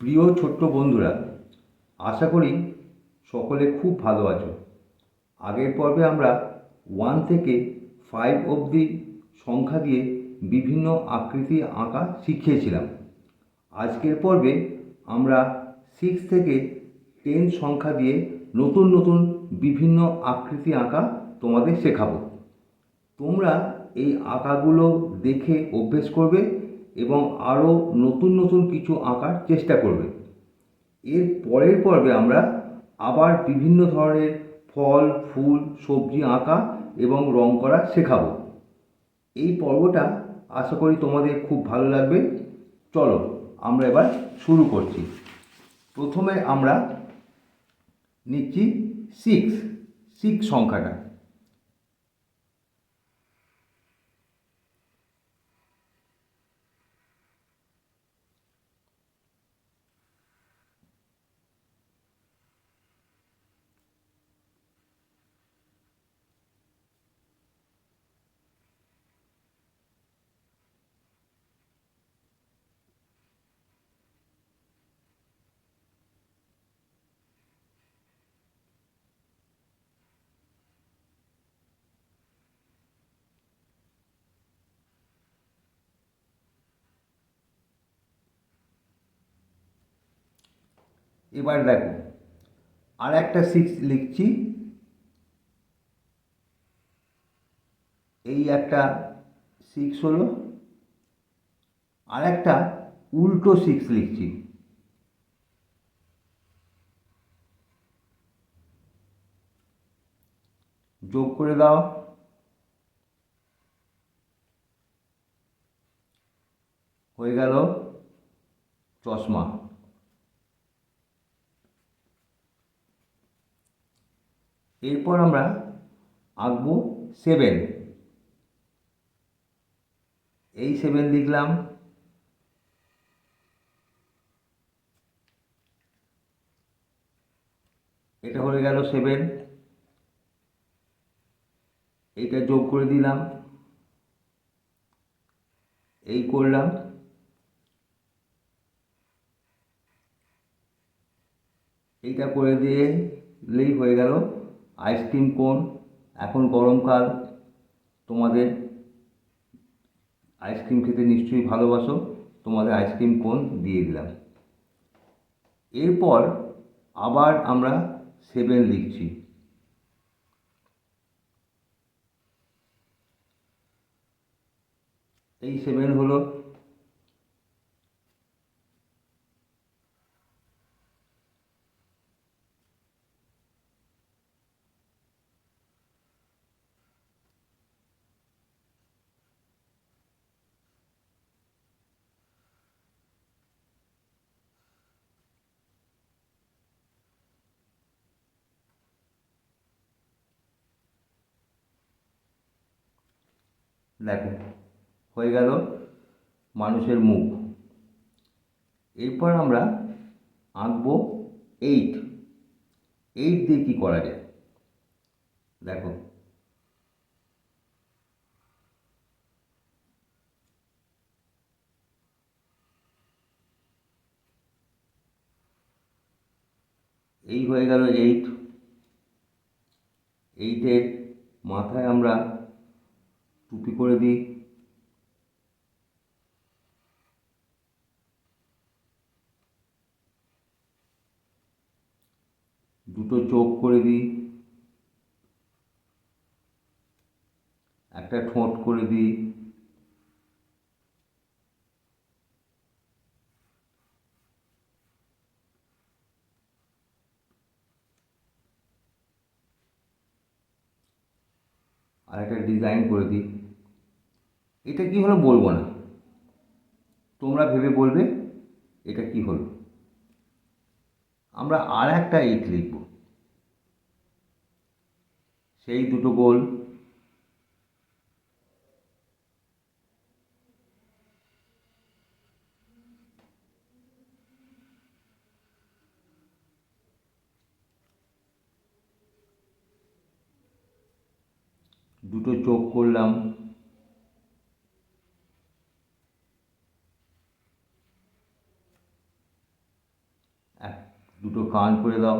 প্রিয় ছোট্ট বন্ধুরা, আশা করি সকলে খুব ভালো আছো। আগের পর্বে আমরা 1 থেকে 5 অবধি সংখ্যা দিয়ে বিভিন্ন আকৃতি আঁকা শিখিয়েছিলাম। আজকের পর্বে আমরা 6 থেকে 10 সংখ্যা দিয়ে নতুন নতুন বিভিন্ন আকৃতি আঁকা তোমাদের শেখাবো। তোমরা এই আঁকাগুলো দেখে অভ্যেস করবে এবং আরও নতুন নতুন কিছু আঁকার চেষ্টা করবে। এর পরের পর্বে আমরা আবার বিভিন্ন ধরনের ফল, ফুল, সবজি আঁকা এবং রং করা শেখাবো। এই পর্বটা আশা করি তোমাদের খুব ভালো লাগবে। চলো আমরা এবার শুরু করছি। প্রথমে আমরা নিচ্ছি 6 সংখ্যাটা। এবার দেখো, আর একটা 6 লিখছি। এই একটা 6 হলো, আর একটা উল্টো 6 লিখছি। যোগ করে দাও। হয়ে গেল চশমা। এরপর আমরা আঁকবো 7। এই 7 লিখলাম। এটা হয়ে গেল 7। এইটা যোগ করে দিলাম। এই করলাম। এইটা করে দিলেই হয়ে গেল আইসক্রিম কোন। এখন গরমকাল, তোমাদের আইসক্রিম খেতে নিশ্চয়ই ভালোবাসো, তোমাদের আইসক্রিম কোন দিয়ে দিলাম। এরপর আবার আমরা 7 লিখছি। এই 7 হলো। দেখো, হয়ে গেল মানুষের মুখ। এরপর আমরা আঁকবো 8। 8 দিয়ে কী করা যায় দেখো। এই হয়ে গেল 8। 8-এর মাথায় আমরা টুপি করে দিই। দুটো চোখ করে দিই। একটা ঠোঁট করে দিই। আর একটা ডিজাইন করে দিই। এটা কি হলো বলবো না, তোমরা ভেবে বলবে এটা কি হলো। আমরা আর একটা 8 লিখব। সেই দুটো গোল। দুটো চোখ করলাম। দুটো কান করে দাও।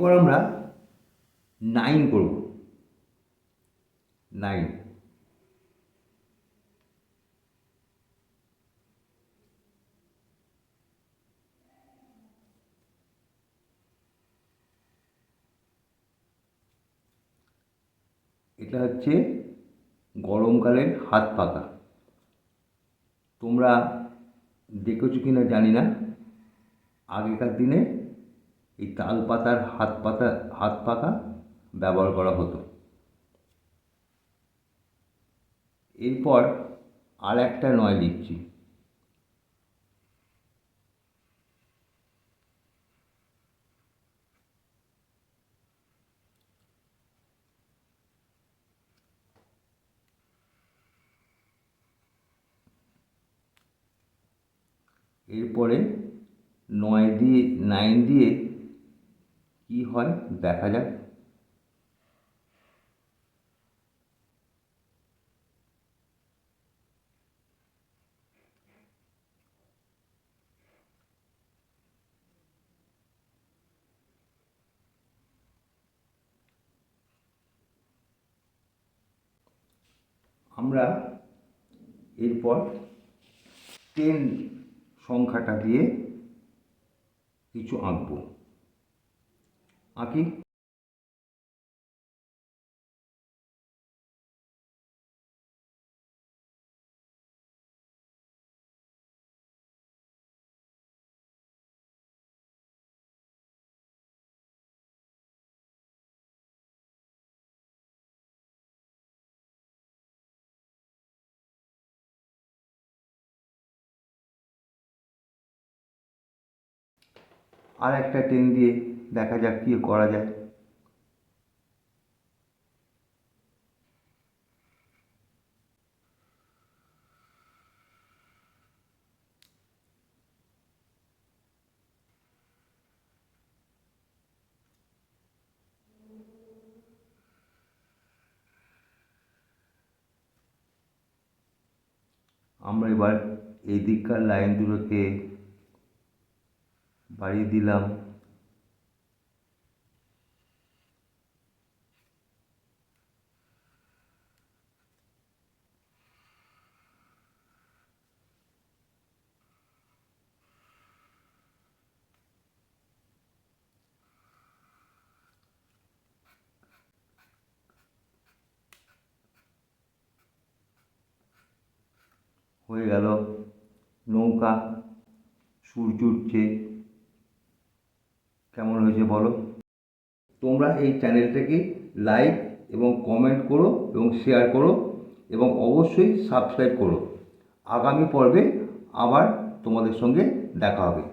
এবার আমরা 9 করব। 9। এটা হচ্ছে গরমকালের হাত পাখা। তোমরা দেখেছো কি না জানি না, আগেকার দিনে এই তাল পাতার হাত পাখা ব্যবহার করা হতো। এরপর আর একটা 9 লিখছি। এরপরে 9 দিয়ে কি হয় দেখা যাক। আমরা এরপর 10 সংখ্যাটা দিয়ে কিছু আঁকবো। আঁকি। আর একটা 10 দিয়ে দেখা যাক কী করা যায়। আমরা এবার এই দিককার লাইন দুটোকে বাড়িয়ে দিলাম। হয়ে গেল নৌকা, সূর্য উঠছে। কেমন হয়েছে বলো? তোমরা এই চ্যানেলটাকে লাইক এবং কমেন্ট করো এবং শেয়ার করো এবং অবশ্যই সাবস্ক্রাইব করো। আগামী পর্বে আবার তোমাদের সঙ্গে দেখা হবে।